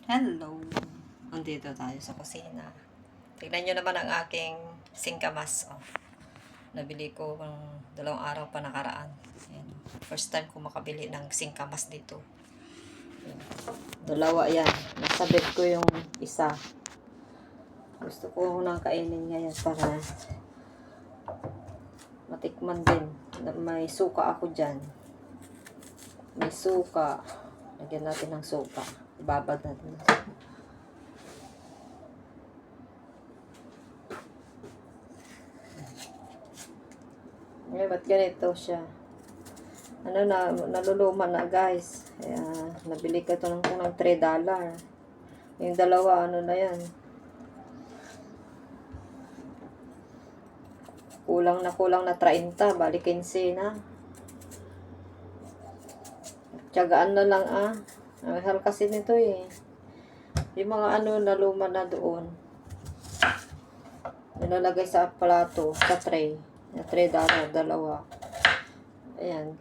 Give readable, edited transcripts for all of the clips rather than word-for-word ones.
Hello! Nandito tayo sa kusina. Tignan nyo naman ang aking singkamas. Oh. Nabili ko ng 2 araw pa nakaraan. Ayan. First time ko makabili ng singkamas dito. Ayan. 2 yan. Nasa bed ko yung isa. Gusto ko nang kainin ngayon para matikman din. May suka ako dyan. May suka. Lagyan natin ng suka. Ibabad natin. Ngayon, ba't ganito siya? Naluluma na guys. Kaya, nabili ko ito ng $3. Yung dalawa, na yan. Kulang na 30. Bali 15 na. Tiyagaan na lang Mahal kasi nito eh. Yung mga naluma na doon. Nilalagay sa plato, sa tray. $3, 2. Ayan.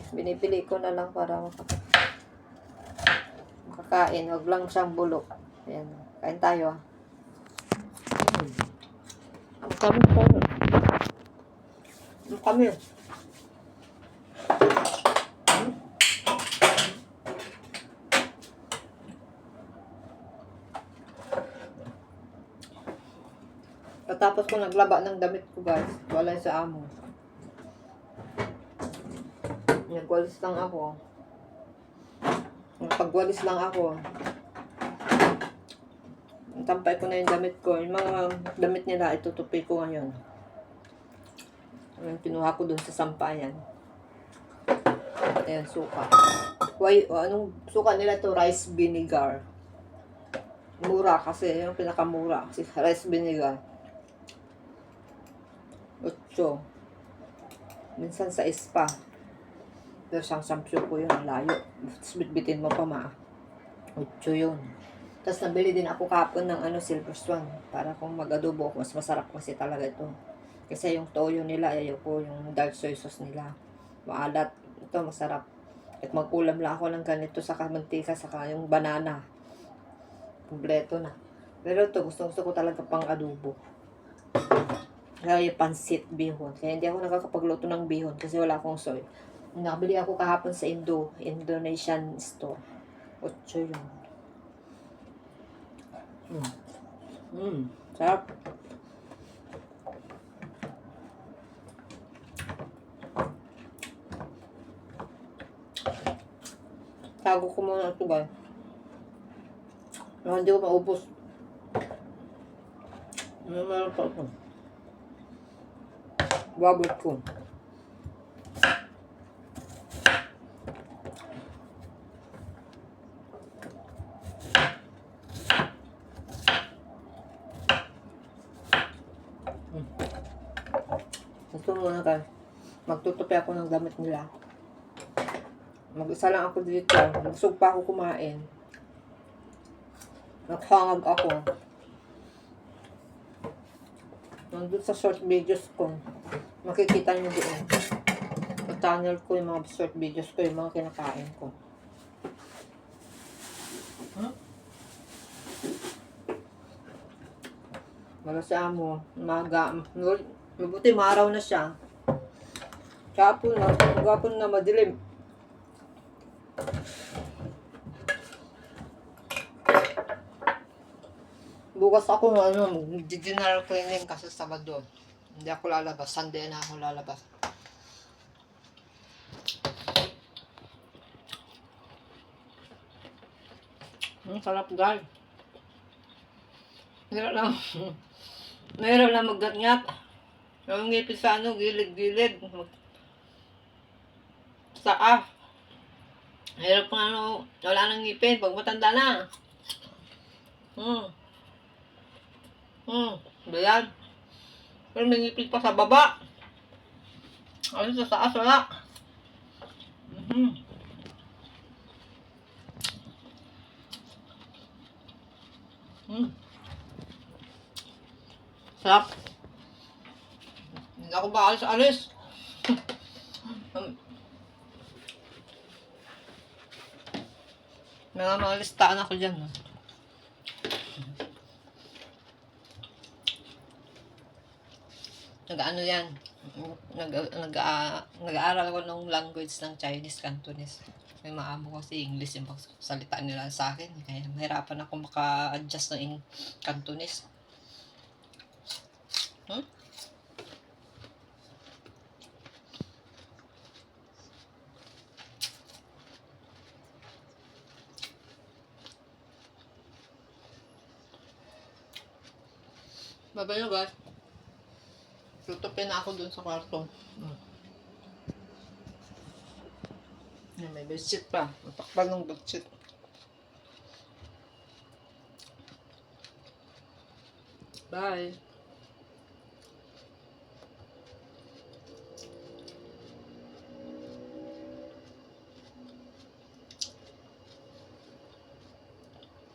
Binibili ko na lang para makakain. Huwag lang siyang bulok. Ayan. Kain tayo Ang kami. Ang kami. Tapos ko naglaba ng damit ko guys. Wala sa amo. Nagwalis lang ako. Pagwalis lang ako. Tampay ko na yung damit ko. Yung mga damit nila, itutupi ko ngayon. Kinuha ko dun sa sampayan. Ayan, suka. Anong suka nila to? Rice vinegar. Mura kasi. Yung pinakamura. Kasi rice vinegar. 8. Minsan sa ispa. Pero siyang sampyo ko yun. Layo. Bitbitin mo pa 8 yun. Tapos nabili din ako kapon ng Silver Swan. Para kung mag-adobo ako. Mas masarap kasi talaga ito. Kasi yung toyo nila, ayaw ko yung dark soy sauce nila. Maalat. Ito masarap. At magkulam lang ako ng ganito saka mantika saka yung banana. Kompleto na. Pero ito gusto ko talaga pang adobo. Kaya pansit bihon. Kaya hindi ako nakakapagluto ng bihon kasi wala akong soy. Nakabili ako kahapon sa Indonesian store. 8 yun. Sarap. Tago ko muna ito guys. Hindi ko maubos. Meron pa ito. Babot ko. Ito muna guys. Magtutupi ako ng damit nila. Mag-isa lang ako dito. Busog pa ako kumain. Naghangag ako. Nandun sa short videos ko. Makikita nyo doon. Sa channel ko yung mga short videos ko, yung mga kinakain ko. Wala si amo. Mabuti maaraw na siya. Gapon na madilim. Bukas ako general cleaning kasi Sabado. Hindi ako lalabas. Sunday na ako lalabas. Sarap guys. Mahirap lang maggatngat. Yung ngipin sa gilid-gilid. Mahirap wala nang ngipin pag matanda na. Bayan. Pero may ngipin pa sa baba. Sa taas wala. Sarap. Hindi ako ba alis? Mga listahan ako dyan. Nag-ano yan, nag-aaral ako ng language ng Chinese, Cantonese. May maamo kasi English yung salita nila sa akin. Kaya mahirapan ako maka-adjust ng Cantonese. Hmm? Babay na guys. Tutupin na ako dun sa kwarto. May bedsheet pa. Matakpan ng bedsheet. Bye.